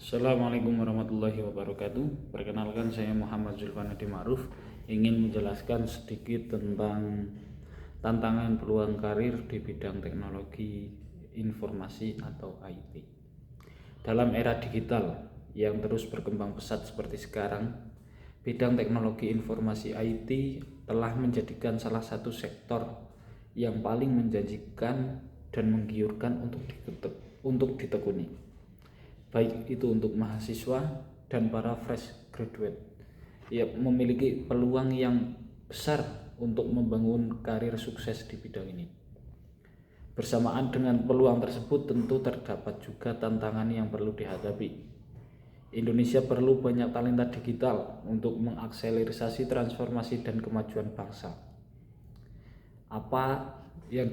Assalamualaikum warahmatullahi wabarakatuh. Perkenalkan, saya Muhammad Zulfanadi Ma'ruf, ingin menjelaskan sedikit tentang tantangan peluang karir di bidang teknologi informasi atau IT. Dalam era digital yang terus berkembang pesat seperti sekarang, bidang teknologi informasi IT telah menjadikan salah satu sektor yang paling menjanjikan dan menggiurkan untuk ditekuni, baik itu untuk mahasiswa dan para fresh graduate. Ia memiliki peluang yang besar untuk membangun karir sukses di bidang ini. Bersamaan dengan peluang tersebut, tentu terdapat juga tantangan yang perlu dihadapi. Indonesia perlu banyak talenta digital untuk mengakselerasi transformasi dan kemajuan bangsa. Apa yang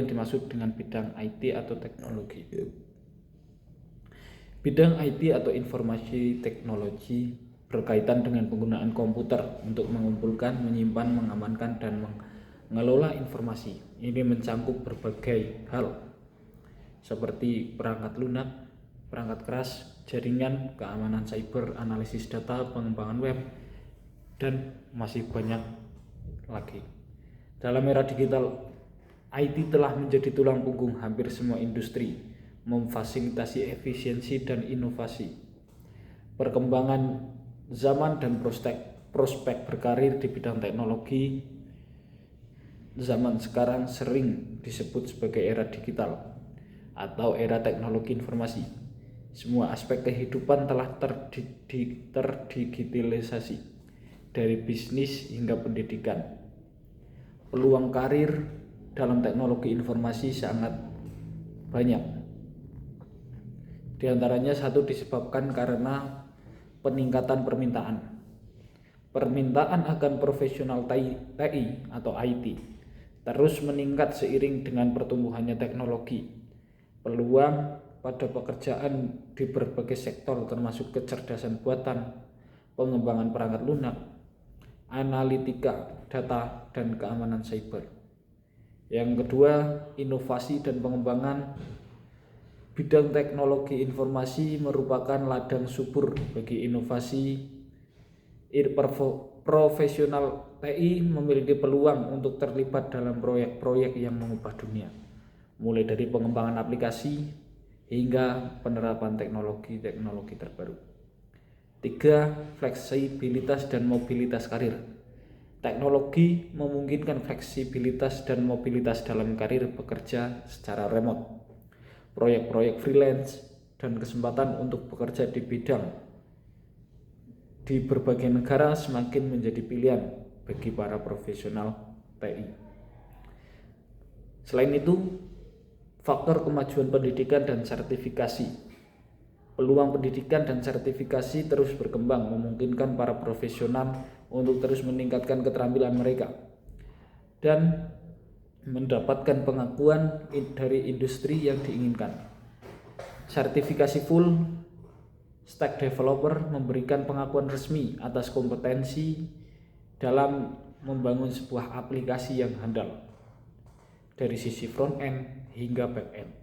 dimaksud dengan bidang IT atau teknologi? Bidang IT atau informasi teknologi berkaitan dengan penggunaan komputer untuk mengumpulkan, menyimpan, mengamankan, dan mengelola informasi. Ini mencakup berbagai hal seperti perangkat lunak, perangkat keras, jaringan, keamanan cyber, analisis data, pengembangan web, dan masih banyak lagi. Dalam era digital, IT telah menjadi tulang punggung hampir semua industri, memfasilitasi efisiensi dan inovasi. Perkembangan zaman dan prospek berkarir di bidang teknologi zaman sekarang sering disebut sebagai era digital atau era teknologi informasi. Semua aspek kehidupan telah terdigitalisasi, dari bisnis hingga pendidikan. Peluang karir dalam teknologi informasi sangat banyak. Di antaranya satu disebabkan karena peningkatan permintaan. Permintaan akan profesional TI atau IT terus meningkat seiring dengan pertumbuhannya teknologi. Peluang pada pekerjaan di berbagai sektor termasuk kecerdasan buatan, pengembangan perangkat lunak, analitika data, dan keamanan cyber. Yang kedua, inovasi dan pengembangan. Bidang teknologi informasi merupakan ladang subur bagi inovasi. Profesional TI memiliki peluang untuk terlibat dalam proyek-proyek yang mengubah dunia, mulai dari pengembangan aplikasi hingga penerapan teknologi terbaru. 3. Fleksibilitas dan mobilitas karir. Teknologi memungkinkan fleksibilitas dan mobilitas dalam karir bekerja secara remote, proyek-proyek freelance, dan kesempatan untuk bekerja di berbagai negara semakin menjadi pilihan bagi para profesional TI. Selain itu, faktor kemajuan pendidikan dan sertifikasi. Peluang pendidikan dan sertifikasi terus berkembang, memungkinkan para profesional untuk terus meningkatkan keterampilan mereka dan mendapatkan pengakuan dari industri yang diinginkan. Sertifikasi full stack developer memberikan pengakuan resmi atas kompetensi dalam membangun sebuah aplikasi yang handal dari sisi front end hingga back end.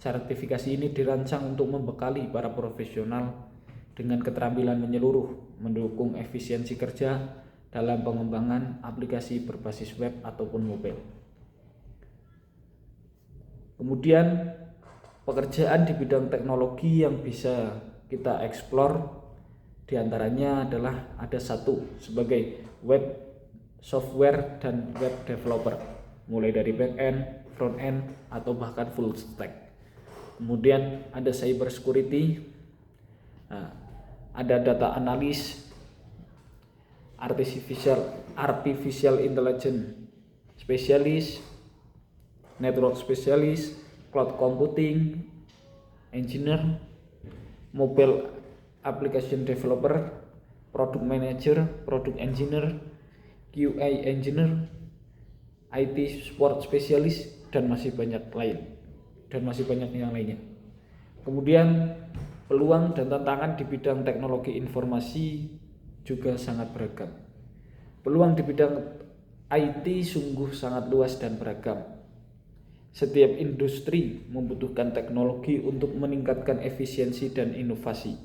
Sertifikasi ini dirancang untuk membekali para profesional dengan keterampilan menyeluruh, mendukung efisiensi kerja dalam pengembangan aplikasi berbasis web ataupun mobile. Kemudian, pekerjaan di bidang teknologi yang bisa kita eksplor diantaranya adalah ada satu sebagai web software dan web developer, mulai dari back end, front end, atau bahkan full stack. Kemudian ada cyber security, ada data analis, artificial intelligence spesialis, network spesialis, cloud computing engineer, mobile application developer, product manager, product engineer, QA engineer, IT support spesialis, dan masih banyak yang lainnya. Kemudian peluang dan tantangan di bidang teknologi informasi juga sangat beragam. Peluang di bidang IT sungguh sangat luas dan beragam. Setiap industri membutuhkan teknologi untuk meningkatkan efisiensi dan inovasi.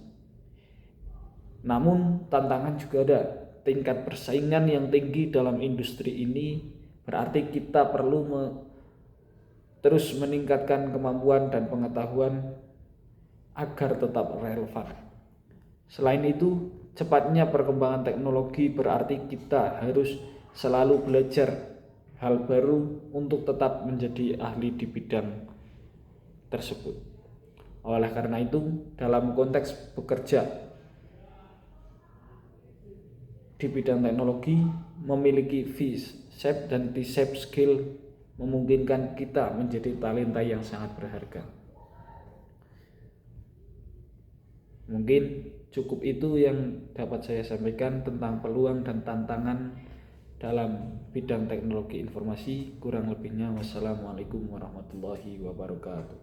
Namun, tantangan juga ada. Tingkat persaingan yang tinggi dalam industri ini berarti kita perlu terus meningkatkan kemampuan dan pengetahuan agar tetap relevan. Selain itu, cepatnya perkembangan teknologi berarti kita harus selalu belajar hal baru untuk tetap menjadi ahli di bidang tersebut. Oleh karena itu, dalam konteks bekerja di bidang teknologi, memiliki V-shape dan T-shape skill memungkinkan kita menjadi talenta yang sangat berharga. Mungkin cukup itu yang dapat saya sampaikan tentang peluang dan tantangan dalam bidang teknologi informasi. Kurang lebihnya wassalamualaikum warahmatullahi wabarakatuh.